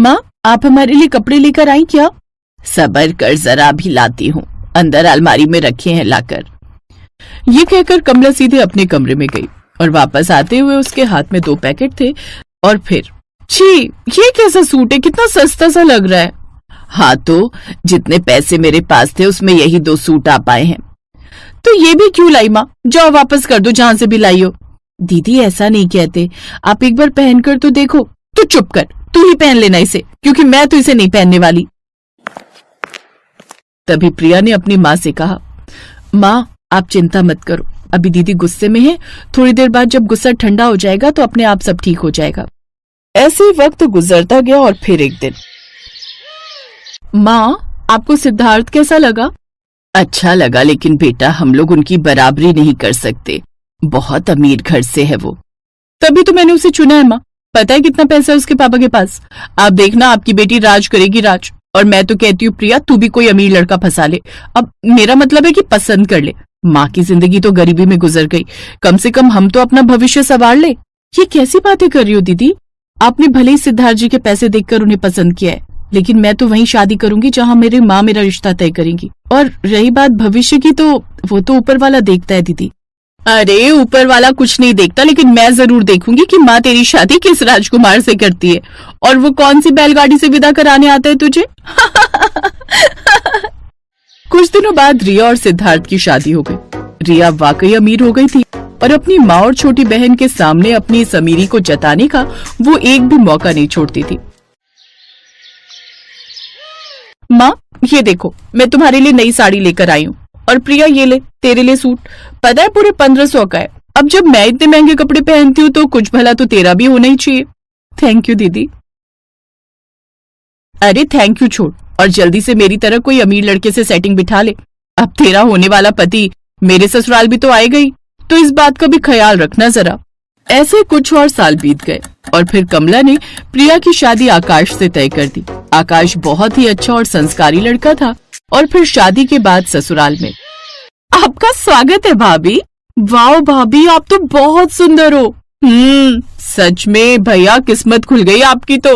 माँ, आप हमारे लिए कपड़े लेकर आई क्या? सबर कर, जरा भी लाती हूँ, अंदर अलमारी में रखे हैं लाकर। ये कहकर कमला सीधे अपने कमरे में गई और वापस आते हुए उसके हाथ में 2 पैकेट थे। और फिर, छी, ये कैसा सूट है, कितना सस्ता सा लग रहा है। हाँ तो जितने पैसे मेरे पास थे उसमें यही 2 सूट आ पाए हैं। तो ये भी क्यों लाई माँ? जाओ वापस कर दो जहां से भी लाई हो। दीदी ऐसा नहीं कहते, आप एक बार पहन कर तो देखो। तो चुप कर, तू ही पहन लेना इसे, क्योंकि मैं तो इसे नहीं पहनने वाली। तभी प्रिया ने अपनी माँ से कहा, माँ आप चिंता मत करो, अभी दीदी गुस्से में है, थोड़ी देर बाद जब गुस्सा ठंडा हो जाएगा तो अपने आप सब ठीक हो जाएगा। ऐसे वक्त गुजरता गया और फिर एक दिन, माँ आपको सिद्धार्थ कैसा लगा? अच्छा लगा, लेकिन बेटा हम लोग उनकी बराबरी नहीं कर सकते, बहुत अमीर घर से है वो। तभी तो मैंने उसे चुना है माँ, पता है कितना पैसा है उसके पापा के पास। आप देखना आपकी बेटी राज करेगी राज। और मैं तो कहती हूँ प्रिया, तू भी कोई अमीर लड़का फंसा ले। अब मेरा मतलब है कि पसंद कर ले। माँ की जिंदगी तो गरीबी में गुजर गई, कम से कम हम तो अपना भविष्य संवार ले। ये कैसी बातें कर रही हो दीदी? आपने भले ही सिद्धार्थ जी के पैसे देखकर उन्हें पसंद किया है, लेकिन मैं तो वहीं शादी करूंगी जहां मेरी माँ मेरा रिश्ता तय करेंगी। और रही बात भविष्य की, तो वो तो ऊपर वाला देखता है दीदी। अरे ऊपर वाला कुछ नहीं देखता, लेकिन मैं जरूर देखूंगी कि माँ तेरी शादी किस राजकुमार से करती है और वो कौन सी बैलगाड़ी से विदा कराने आता है तुझे। कुछ दिनों बाद रिया और सिद्धार्थ की शादी हो गई। रिया वाकई अमीर हो गई थी और अपनी माँ और छोटी बहन के सामने अपनी इस अमीरी को जताने का वो एक भी मौका नहीं छोड़ती थी। माँ ये देखो, मैं तुम्हारे लिए नई साड़ी लेकर आई हूँ, और प्रिया ये ले तेरे लिए सूट, पता है पूरे 1500 का है। अब जब मैं इतने महंगे कपड़े पहनती हूँ तो कुछ भला तो तेरा भी होना ही चाहिए। थैंक यू दीदी। अरे थैंक यू छोड़, और जल्दी से मेरी तरह कोई अमीर लड़के से सेटिंग बिठा ले। अब तेरा होने वाला पति मेरे ससुराल भी तो आएगा ही, तो इस बात का भी ख्याल रखना जरा। ऐसे कुछ और साल बीत गए और फिर कमला ने प्रिया की शादी आकाश से तय कर दी। आकाश बहुत ही अच्छा और संस्कारी लड़का था। और फिर शादी के बाद ससुराल में, आपका स्वागत है भाभी। वाह भाभी, आप तो बहुत सुंदर हो। सच में भैया, किस्मत खुल गई आपकी तो।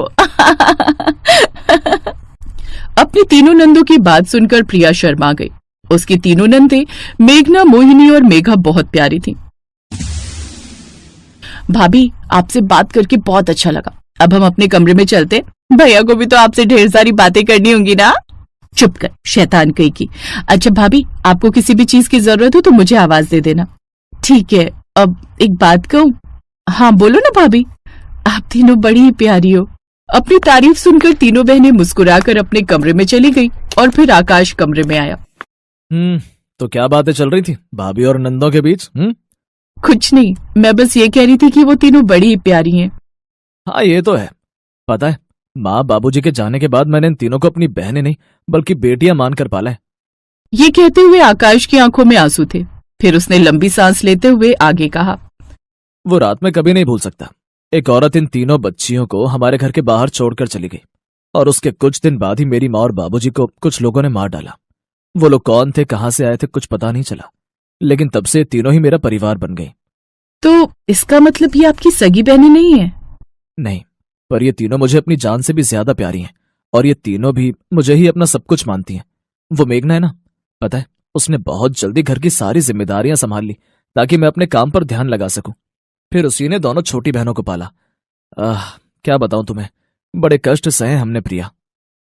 अपनी तीनों नंदों की बात सुनकर प्रिया शर्मा गई। उसकी तीनों नंदे मेघना, मोहिनी और मेघा बहुत प्यारी थीं। भाभी आपसे बात करके बहुत अच्छा लगा, अब हम अपने कमरे में चलते। भैया को भी तो आपसे ढेर सारी बातें करनी होंगी ना। चुप कर शैतान कहीं की। अच्छा भाभी, आपको किसी भी चीज की जरूरत हो तो मुझे आवाज दे देना। ठीक है। अब एक बात कहूँ? हाँ बोलो ना भाभी। आप तीनों बड़ी ही प्यारी हो। अपनी तारीफ सुनकर तीनों बहनें मुस्कुराकर अपने कमरे में चली गई और फिर आकाश कमरे में आया। तो क्या बातें चल रही थी भाभी और नंदों के बीच? कुछ नहीं, मैं बस ये कह रही थी कि वो तीनों बड़ी ही प्यारी हैं। हाँ ये तो है। पता है, माँ बाबूजी के जाने के बाद मैंने इन तीनों को अपनी बहनें नहीं बल्कि बेटियां मानकर पाला है। ये कहते हुए आकाश की आंखों में आंसू थे। फिर उसने लंबी सांस लेते हुए आगे कहा, वो रात में कभी नहीं भूल सकता। एक औरत इन तीनों बच्चियों को हमारे घर के बाहर छोड़कर चली गई और उसके कुछ दिन बाद ही मेरी माँ और बाबूजी को कुछ लोगों ने मार डाला। वो लोग कौन थे, कहाँ से आए थे, कुछ पता नहीं चला, लेकिन तब से तीनों ही मेरा परिवार बन गई। तो इसका मतलब ये आपकी सगी बहनें नहीं है? नहीं, पर ये तीनों मुझे अपनी जान से भी ज्यादा प्यारी हैं और ये तीनों भी मुझे ही अपना सब कुछ मानती हैं। वो मेघना है ना, पता है, उसने बहुत जल्दी घर की सारी जिम्मेदारियां संभाल ली ताकि मैं अपने काम पर ध्यान लगा सकूं। फिर उसी ने दोनों छोटी बहनों को पाला। क्या बताऊं तुम्हें, बड़े कष्ट सहे हमने प्रिया।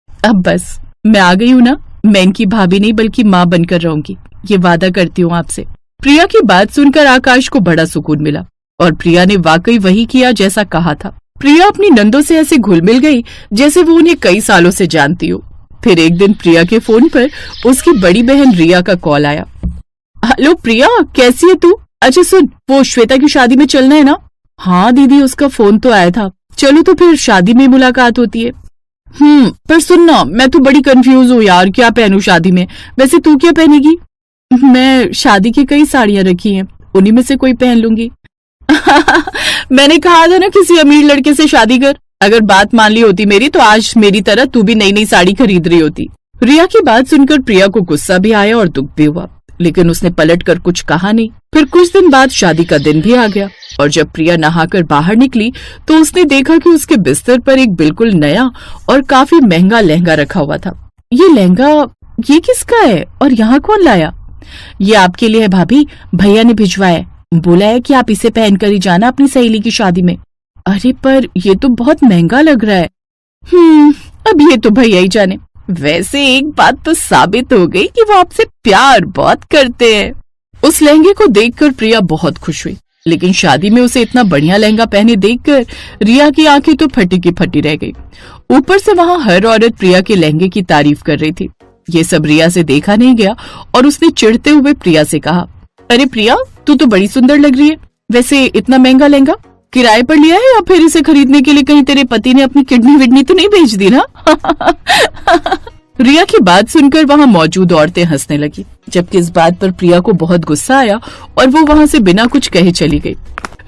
अब बस, मैं आ गई हूं ना, मैं इनकी भाभी नहीं बल्कि माँ बनकर रहूंगी, ये वादा करती हूँ आपसे। प्रिया की बात सुनकर आकाश को बड़ा सुकून मिला और प्रिया ने वाकई वही किया जैसा कहा था। प्रिया अपनी नंदों से ऐसे घुल मिल गई जैसे वो उन्हें कई सालों से जानती हो। फिर एक दिन प्रिया के फोन पर उसकी बड़ी बहन रिया का कॉल आया। हेलो प्रिया, कैसी है तू? अच्छा सुन, वो श्वेता की शादी में चलना है ना? हाँ दीदी, उसका फोन तो आया था। चलो तो फिर शादी में मुलाकात होती है। पर सुनना, मैं तो बड़ी कंफ्यूज हूँ यार, क्या पहनूं शादी में? वैसे तू क्या पहनेगी? मैं शादी की कई साड़ियां रखी हैं, उन्हीं में से कोई पहन लूंगी। मैंने कहा था ना किसी अमीर लड़के से शादी कर। अगर बात मान ली होती मेरी तो आज मेरी तरह तू भी नई नई साड़ी खरीद रही होती। रिया की बात सुनकर प्रिया को गुस्सा भी आया और दुख भी हुआ, लेकिन उसने पलट कर कुछ कहा नहीं। फिर फिर कुछ दिन बाद शादी का दिन भी आ गया और जब प्रिया नहाकर बाहर निकली तो उसने देखा कि उसके बिस्तर पर एक बिल्कुल नया और काफी महंगा लहंगा रखा हुआ था। ये लहंगा ये किसका है और यहाँ कौन लाया? ये आपके लिए है भाभी, भैया ने भिजवाया है, बोला है कि आप इसे पहनकर ही जाना अपनी सहेली की शादी में। अरे पर ये तो बहुत महंगा लग रहा है। अब ये तो भैया ही जाने। वैसे एक बात तो साबित हो गई कि वो आपसे प्यार बहुत करते हैं। उस लहंगे को देखकर प्रिया बहुत खुश हुई, लेकिन शादी में उसे इतना बढ़िया लहंगा पहने देखकर रिया की आंखें तो फटी की फटी रह गई। ऊपर से वहाँ हर औरत प्रिया के लहंगे की तारीफ कर रही थी। ये सब रिया से देखा नहीं गया और उसने चिढ़ते हुए प्रिया से कहा, अरे प्रिया, तू तो बड़ी सुंदर लग रही है। वैसे इतना महंगा लहंगा किराए पर लिया है या फिर इसे खरीदने के लिए कहीं तेरे पति ने अपनी किडनी विडनी तो नहीं बेच दी ना? रिया की बात सुनकर वहाँ मौजूद औरतें हंसने लगी, जबकि इस बात पर प्रिया को बहुत गुस्सा आया और वो वहाँ से बिना कुछ कहे चली गई।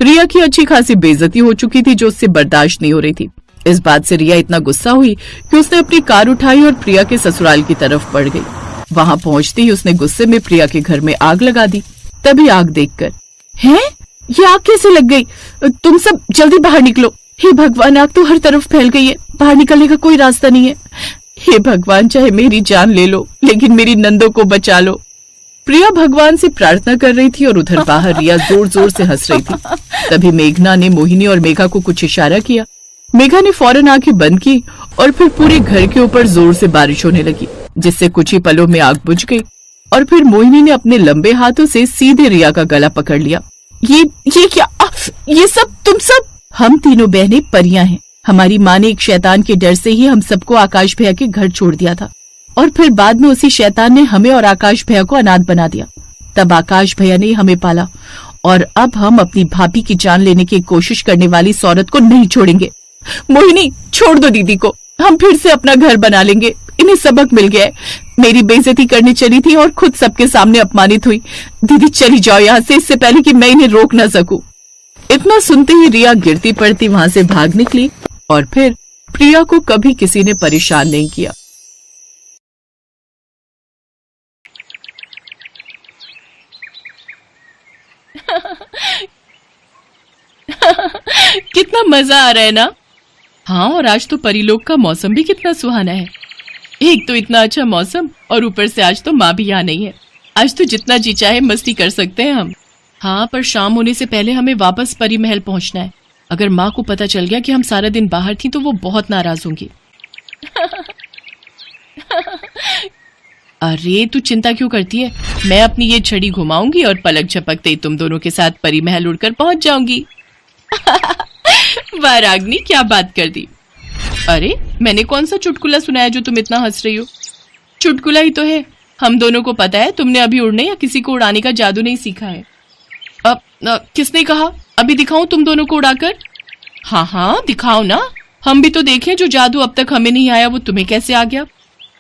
रिया की अच्छी खासी बेइज्जती हो चुकी थी जो उससे बर्दाश्त नहीं हो रही थी। इस बात से रिया इतना गुस्सा हुई कि उसने अपनी कार उठाई और प्रिया के ससुराल की तरफ बढ़ गई। वहाँ पहुँचते ही उसने गुस्से में प्रिया के घर में आग लगा दी। तभी आग देखकर, हैं? ये आग कैसे लग गई? तुम सब जल्दी बाहर निकलो। हे भगवान, आग तो हर तरफ फैल गई है, बाहर निकलने का कोई रास्ता नहीं है। हे भगवान, चाहे मेरी जान ले लो लेकिन मेरी नंदों को बचा लो। प्रिया भगवान से प्रार्थना कर रही थी और उधर बाहर रिया जोर जोर से हंस रही थी। तभी मेघना ने मोहिनी और मेघा को कुछ इशारा किया। मेघा ने फौरन आंखें बंद की और फिर पूरे घर के ऊपर जोर से बारिश होने लगी, जिससे कुछ ही पलों में आग बुझ गई। और फिर मोहिनी ने अपने लंबे हाथों से सीधे रिया का गला पकड़ लिया। ये क्या? ये सब तुम सब? हम तीनों बहनें परियां हैं। हमारी माँ ने एक शैतान के डर से ही हम सबको आकाश भैया के घर छोड़ दिया था और फिर बाद में उसी शैतान ने हमें और आकाश भैया को अनाथ बना दिया। तब आकाश भैया ने हमें पाला और अब हम अपनी भाभी की जान लेने की कोशिश करने वाली इस औरत को नहीं छोड़ेंगे। मोहिनी, छोड़ दो दीदी को, हम फिर से अपना घर बना लेंगे। इन्हें सबक मिल गया है। मेरी बेइज्जती करने चली थी और खुद सबके सामने अपमानित हुई। दीदी चली जाओ यहाँ से, इससे पहले कि मैं इन्हें रोक न सकूं। इतना सुनते ही रिया गिरती पड़ती वहां से भाग निकली और फिर प्रिया को कभी किसी ने परेशान नहीं किया। कितना मजा आ रहा है ना? हाँ, और आज तो परीलोक का मौसम भी कितना सुहाना है। एक तो इतना अच्छा मौसम और ऊपर से आज तो माँ भी यहाँ नहीं है। आज तो जितना जी चाहे मस्ती कर सकते हैं हम। हाँ, पर शाम होने से पहले हमें वापस परी महल पहुंचना है। अगर माँ को पता चल गया कि हम सारा दिन बाहर थी तो वो बहुत नाराज होंगी। अरे तू चिंता क्यों करती है? मैं अपनी ये छड़ी घुमाऊंगी और पलक झपकते ही तुम दोनों के साथ परी महल उड़कर पहुंच जाऊंगी। वाह रागनी, क्या बात कर दी। अरे मैंने कौन सा चुटकुला सुनाया जो तुम इतना हंस रही हो? चुटकुला ही तो है। हम दोनों को पता है तुमने अभी उड़ने या किसी को उड़ाने का जादू नहीं सीखा है। अब किसने कहा? अभी दिखाऊं तुम दोनों को उड़ाकर? हाँ हाँ दिखाओ ना, हम भी तो देखें जो जादू अब तक हमें नहीं आया वो तुम्हें कैसे आ गया।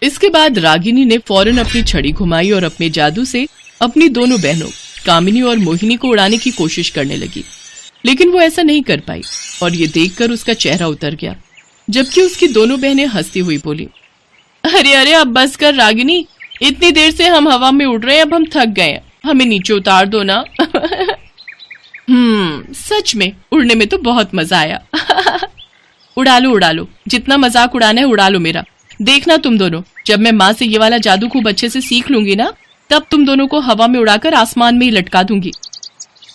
इसके बाद रागिनी ने फौरन अपनी छड़ी घुमाई और अपने जादू से अपनी दोनों बहनों कामिनी और मोहिनी को उड़ाने की कोशिश करने लगी, लेकिन वो ऐसा नहीं कर पाई और ये देखकर उसका चेहरा उतर गया, जबकि उसकी दोनों बहनें हंसती हुई बोली, अरे अरे अब बस कर रागिनी, इतनी देर से हम हवा में उड़ रहे हैं, अब हम थक गए, हमें नीचे उतार दो ना। सच में उड़ने में तो बहुत मजा आया। उड़ा लो, जितना मजाक उड़ाना है उड़ा लो मेरा। देखना तुम दोनों, जब मैं माँ से ये वाला जादू खूब अच्छे से सीख लूंगी ना, तब तुम दोनों को हवा में उड़ाकर आसमान में ही लटका दूंगी।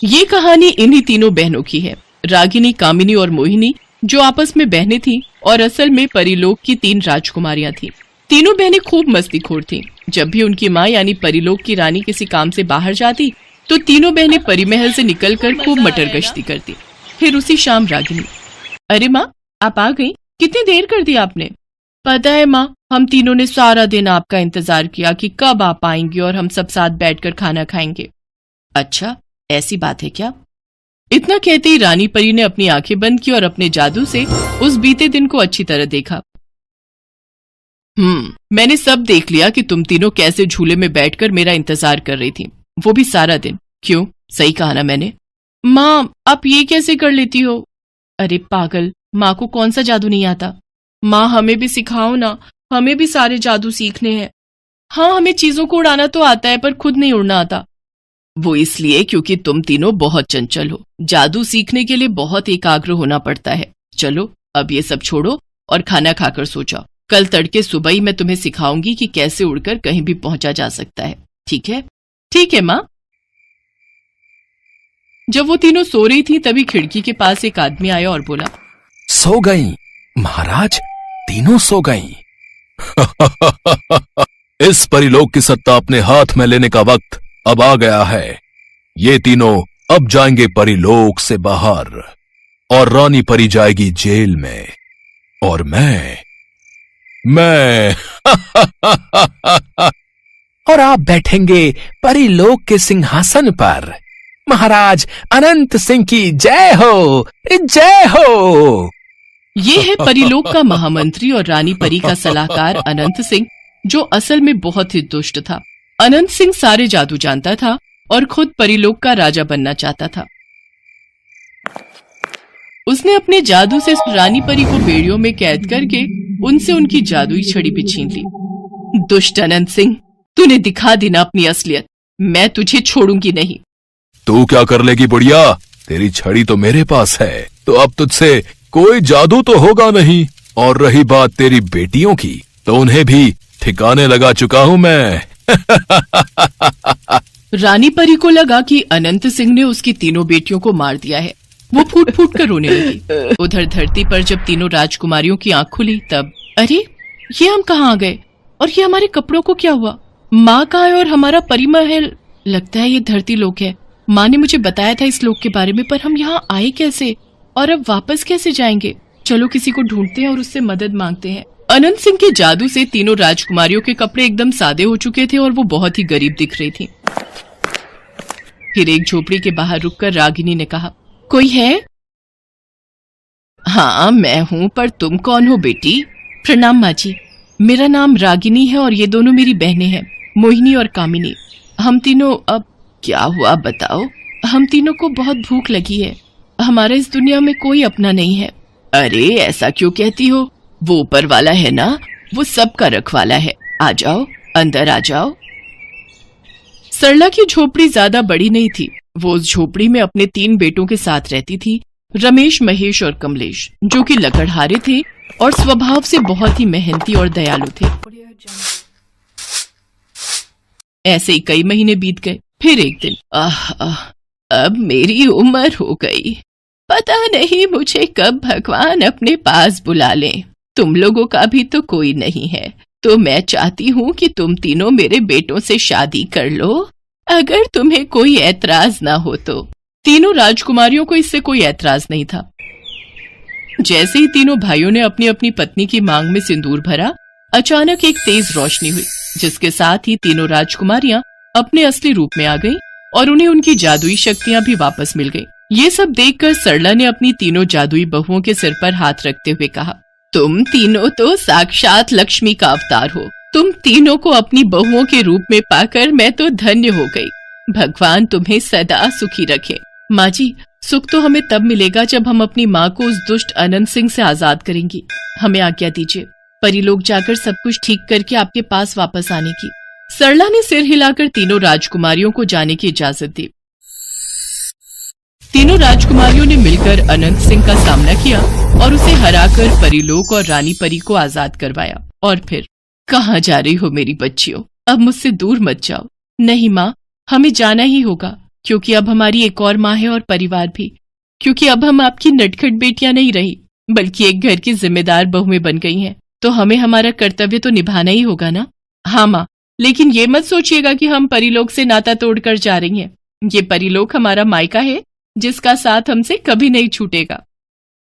ये कहानी इन्हीं तीनों बहनों की है, रागिनी, कामिनी और मोहिनी, जो आपस में बहनें थीं और असल में परीलोक की 3 राजकुमारियां थीं। तीनों बहनें खूब मस्तीखोर थीं। जब भी उनकी माँ यानी परीलोक की रानी किसी काम से बाहर जाती तो तीनों बहनें परी महल से निकलकर खूब मटर गश्ती करती। फिर उसी शाम रागिनी, अरे माँ आप आ गई, कितनी देर कर दी आपने? पता है माँ, हम तीनों ने सारा दिन आपका इंतजार किया कि कब आप आएंगे और हम सब साथ बैठकर खाना खाएंगे। अच्छा ऐसी बात है क्या? इतना कहते ही रानी परी ने अपनी आंखें बंद की और अपने जादू से उस बीते दिन को अच्छी तरह देखा। मैंने सब देख लिया कि तुम तीनों कैसे झूले में बैठकर मेरा इंतजार कर रही थी, वो भी सारा दिन। क्यों, सही कहा ना मैंने? माँ आप ये कैसे कर लेती हो? अरे पागल, माँ को कौन सा जादू नहीं आता? माँ हमें भी सिखाओ ना, हमें भी सारे जादू सीखने हैं। हाँ हमें चीजों को उड़ाना तो आता है पर खुद नहीं उड़ना आता। वो इसलिए क्योंकि तुम तीनों बहुत चंचल हो। जादू सीखने के लिए बहुत एकाग्र होना पड़ता है। चलो अब ये सब छोड़ो और खाना खाकर सो जाओ। कल तड़के सुबह ही मैं तुम्हें सिखाऊंगी कि कैसे उड़कर कहीं भी पहुंचा जा सकता है। ठीक है? ठीक है माँ। जब वो तीनों सो रही थी तभी खिड़की के पास एक आदमी आया और बोला, सो गई महाराज, तीनों सो गई। इस परिलोक की सत्ता अपने हाथ में लेने का वक्त अब आ गया है। ये तीनों अब जाएंगे परिलोक से बाहर और रानी परी जाएगी जेल में और मैं और आप बैठेंगे परिलोक के सिंहासन पर। महाराज अनंत सिंह की जय हो, जय हो। ये है परिलोक का महामंत्री और रानी परी का सलाहकार अनंत सिंह, जो असल में बहुत ही दुष्ट था। अनंत सिंह सारे जादू जानता था और खुद परिलोक का राजा बनना चाहता था। उसने अपने जादू से रानी परी को बेड़ियों में कैद करके उनसे उनकी जादुई छड़ी भी छीन ली। दुष्ट अनंत सिंह, तूने दिखा दी ना अपनी असलियत। मैं तुझे छोड़ूंगी नहीं। तू क्या कर लेगी बुढ़िया? तेरी छड़ी तो मेरे पास है, तो अब तुझसे कोई जादू तो होगा नहीं। और रही बात तेरी बेटियों की, तो उन्हें भी ठिकाने लगा चुका हूँ मैं। रानी परी को लगा कि अनंत सिंह ने उसकी तीनों बेटियों को मार दिया है। वो फूट फूट कर रोने लगी। उधर धरती पर जब तीनों राजकुमारियों की आंख खुली तब, अरे ये हम कहाँ आ गए? और ये हमारे कपड़ों को क्या हुआ? माँ कहाँ है और हमारा परी महल? लगता है ये धरती लोक है। माँ ने मुझे बताया था इस लोक के बारे में, पर हम यहाँ आए कैसे और अब वापस कैसे जाएंगे? चलो किसी को ढूंढते हैं और उससे मदद मांगते हैं। अनंत सिंह के जादू से तीनों राजकुमारियों के कपड़े एकदम सादे हो चुके थे और वो बहुत ही गरीब दिख रही थी। फिर एक झोपड़ी के बाहर रुककर रागिनी ने कहा, कोई है? हाँ मैं हूँ, पर तुम कौन हो बेटी? प्रणाम माँ जी, मेरा नाम रागिनी है और ये दोनों मेरी बहनें हैं, मोहिनी और कामिनी। हम तीनों अब क्या हुआ बताओ? हम तीनों को बहुत भूख लगी है। हमारा इस दुनिया में कोई अपना नहीं है। अरे ऐसा क्यों कहती हो? वो ऊपर वाला है ना, वो सबका रखवाला है। आ जाओ, अंदर आ जाओ। सरला की झोपड़ी ज्यादा बड़ी नहीं थी। वो उस झोपड़ी में अपने 3 बेटों के साथ रहती थी, रमेश, महेश और कमलेश, जो कि लकड़हारे थे और स्वभाव से बहुत ही मेहनती और दयालु थे। ऐसे ही कई महीने बीत गए। फिर एक दिन, अब मेरी उम्र हो गई। पता नहीं मुझे कब भगवान अपने पास बुला लें। तुम लोगों का भी तो कोई नहीं है, तो मैं चाहती हूँ कि तुम तीनों मेरे बेटों से शादी कर लो, अगर तुम्हें कोई ऐतराज ना हो तो। तीनों राजकुमारियों को इससे कोई ऐतराज नहीं था। जैसे ही तीनों भाइयों ने अपनी अपनी पत्नी की मांग में सिंदूर भरा, अचानक एक तेज रोशनी हुई, जिसके साथ ही तीनों राजकुमारियां अपने असली रूप में आ गईं और उन्हें उनकी जादुई शक्तियां भी वापस मिल गईं। ये सब देखकर सरला ने अपनी तीनों जादुई बहुओं के सिर पर हाथ रखते हुए कहा, तुम तीनों तो साक्षात लक्ष्मी का अवतार हो। तुम तीनों को अपनी बहुओं के रूप में पाकर मैं तो धन्य हो गई। भगवान तुम्हें सदा सुखी रखे। माँ जी, सुख तो हमें तब मिलेगा जब हम अपनी माँ को उस दुष्ट अनंत सिंह से आजाद करेंगी। हमें आज्ञा दीजिए, परिलोक जाकर सब कुछ ठीक करके आपके पास वापस आने की। सरला ने सिर हिलाकर तीनों राजकुमारियों को जाने की इजाजत दी। तीनों राजकुमारियों ने मिलकर अनंत सिंह का सामना किया और उसे हराकर परिलोक और रानी परी को आजाद करवाया। और फिर, कहाँ जा रही हो मेरी बच्चियों? अब मुझसे दूर मत जाओ। नहीं माँ, हमें जाना ही होगा, क्योंकि अब हमारी एक और माँ है और परिवार भी। क्योंकि अब हम आपकी नटखट बेटियां नहीं रही, बल्कि एक घर की जिम्मेदार बहुएं बन गई हैं। तो हमें हमारा कर्तव्य तो निभाना ही होगा ना। हाँ माँ, लेकिन ये मत सोचिएगा कि हम परिलोक से नाता तोड़कर जा रही हैं। ये परिलोक हमारा मायका है, जिसका साथ हमसे कभी नहीं छूटेगा।